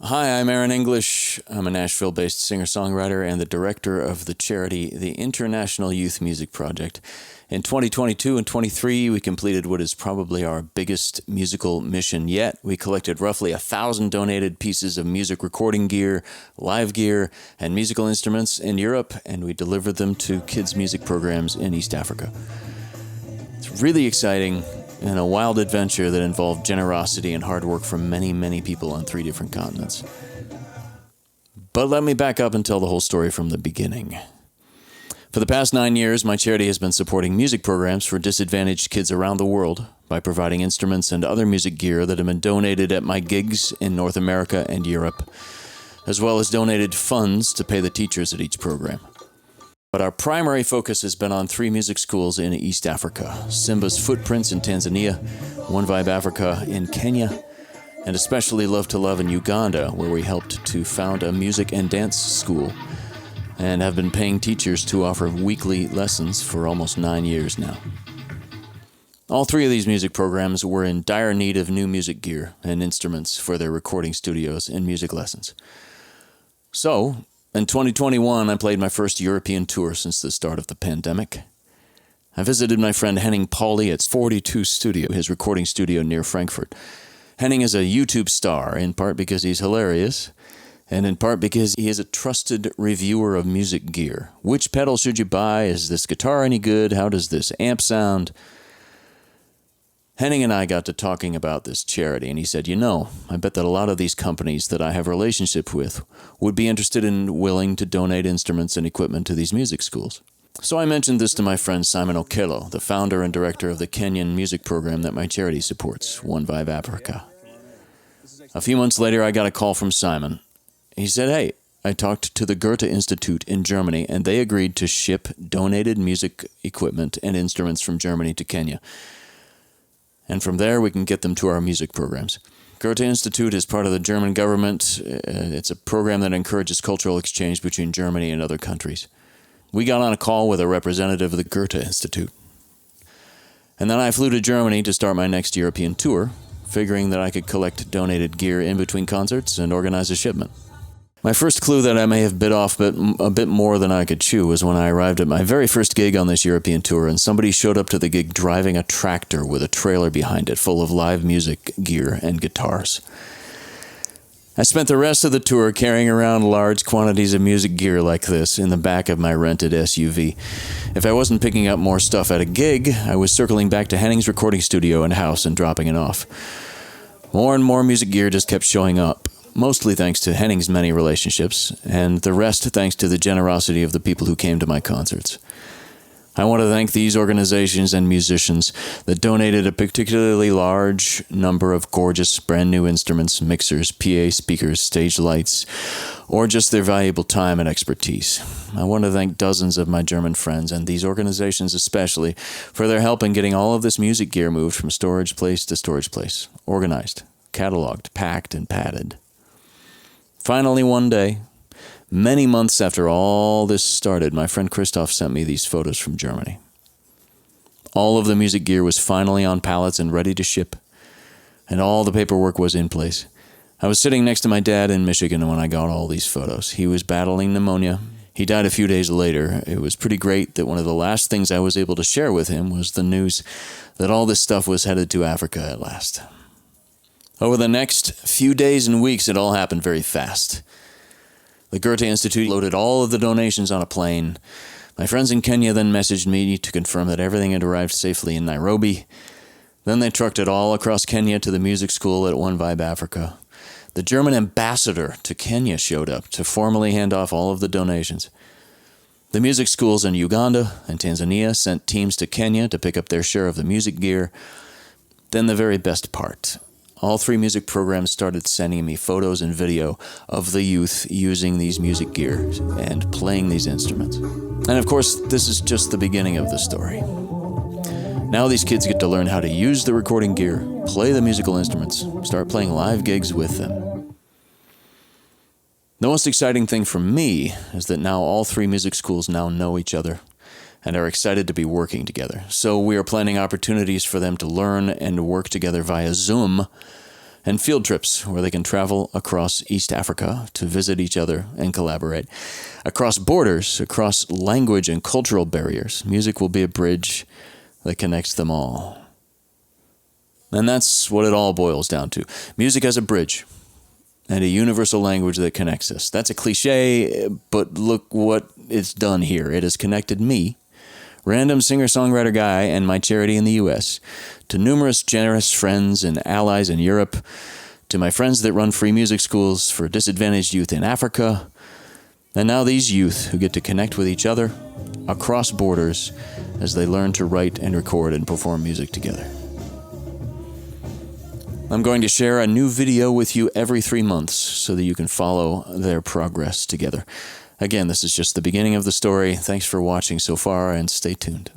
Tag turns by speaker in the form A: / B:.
A: Hi, I'm Aaron English. I'm a Nashville-based singer-songwriter and the director of the charity, the International Youth Music Project. In 2022 and 23, we completed what is probably our biggest musical mission yet. We collected roughly 1,000 donated pieces of music recording gear, live gear, and musical instruments in Europe, and we delivered them to kids' music programs in East Africa. It's really exciting and a wild adventure that involved generosity and hard work from many, many people on 3 different continents. But let me back up and tell the whole story from the beginning. For the past 9 years, my charity has been supporting music programs for disadvantaged kids around the world by providing instruments and other music gear that have been donated at my gigs in North America and Europe, as well as donated funds to pay the teachers at each program. But our primary focus has been on 3 music schools in East Africa: Simba's Footprints in Tanzania, One Vibe Africa in Kenya, and especially Love to Love in Uganda, where we helped to found a music and dance school and have been paying teachers to offer weekly lessons for almost 9 years now. All 3 of these music programs were in dire need of new music gear and instruments for their recording studios and music lessons. So, in 2021, I played my first European tour since the start of the pandemic. I visited my friend Henning Pauli at 42 Studio, his recording studio near Frankfurt. Henning is a YouTube star, in part because he's hilarious, and in part because he is a trusted reviewer of music gear. Which pedal should you buy? Is this guitar any good? How does this amp sound? Henning and I got to talking about this charity, and he said, I bet that a lot of these companies that I have a relationship with would be interested in willing to donate instruments and equipment to these music schools. So I mentioned this to my friend Simon Okello, the founder and director of the Kenyan music program that my charity supports, One Vibe Africa. A few months later, I got a call from Simon. He said, hey, I talked to the Goethe Institute in Germany, and they agreed to ship donated music equipment and instruments from Germany to Kenya. And from there, we can get them to our music programs. Goethe Institute is part of the German government. It's a program that encourages cultural exchange between Germany and other countries. We got on a call with a representative of the Goethe Institute. And then I flew to Germany to start my next European tour, figuring that I could collect donated gear in between concerts and organize a shipment. My first clue that I may have bit off a bit more than I could chew was when I arrived at my very first gig on this European tour, and somebody showed up to the gig driving a tractor with a trailer behind it full of live music gear and guitars. I spent the rest of the tour carrying around large quantities of music gear like this in the back of my rented SUV. If I wasn't picking up more stuff at a gig, I was circling back to Henning's recording studio and house and dropping it off. More and more music gear just kept showing up, mostly thanks to Henning's many relationships, and the rest thanks to the generosity of the people who came to my concerts. I want to thank these organizations and musicians that donated a particularly large number of gorgeous brand new instruments, mixers, PA speakers, stage lights, or just their valuable time and expertise. I want to thank dozens of my German friends, and these organizations especially, for their help in getting all of this music gear moved from storage place to storage place, organized, cataloged, packed, and padded. Finally, one day, many months after all this started, my friend Christoph sent me these photos from Germany. All of the music gear was finally on pallets and ready to ship, and all the paperwork was in place. I was sitting next to my dad in Michigan when I got all these photos. He was battling pneumonia. He died a few days later. It was pretty great that one of the last things I was able to share with him was the news that all this stuff was headed to Africa at last. Over the next few days and weeks, it all happened very fast. The Goethe Institute loaded all of the donations on a plane. My friends in Kenya then messaged me to confirm that everything had arrived safely in Nairobi. Then they trucked it all across Kenya to the music school at One Vibe Africa. The German ambassador to Kenya showed up to formally hand off all of the donations. The music schools in Uganda and Tanzania sent teams to Kenya to pick up their share of the music gear. Then the very best part. All 3 music programs started sending me photos and video of the youth using these music gear and playing these instruments. And of course, this is just the beginning of the story. Now these kids get to learn how to use the recording gear, play the musical instruments, start playing live gigs with them. The most exciting thing for me is that now all 3 music schools now know each other and are excited to be working together. So we are planning opportunities for them to learn and work together via Zoom and field trips where they can travel across East Africa to visit each other and collaborate. Across borders, across language and cultural barriers, music will be a bridge that connects them all. And that's what it all boils down to. Music as a bridge and a universal language that connects us. That's a cliche, but look what it's done here. It has connected me, random singer-songwriter guy, and my charity in the U.S., to numerous generous friends and allies in Europe, to my friends that run free music schools for disadvantaged youth in Africa, and now these youth who get to connect with each other across borders as they learn to write and record and perform music together. I'm going to share a new video with you every 3 months so that you can follow their progress together. Again, this is just the beginning of the story. Thanks for watching so far, and stay tuned.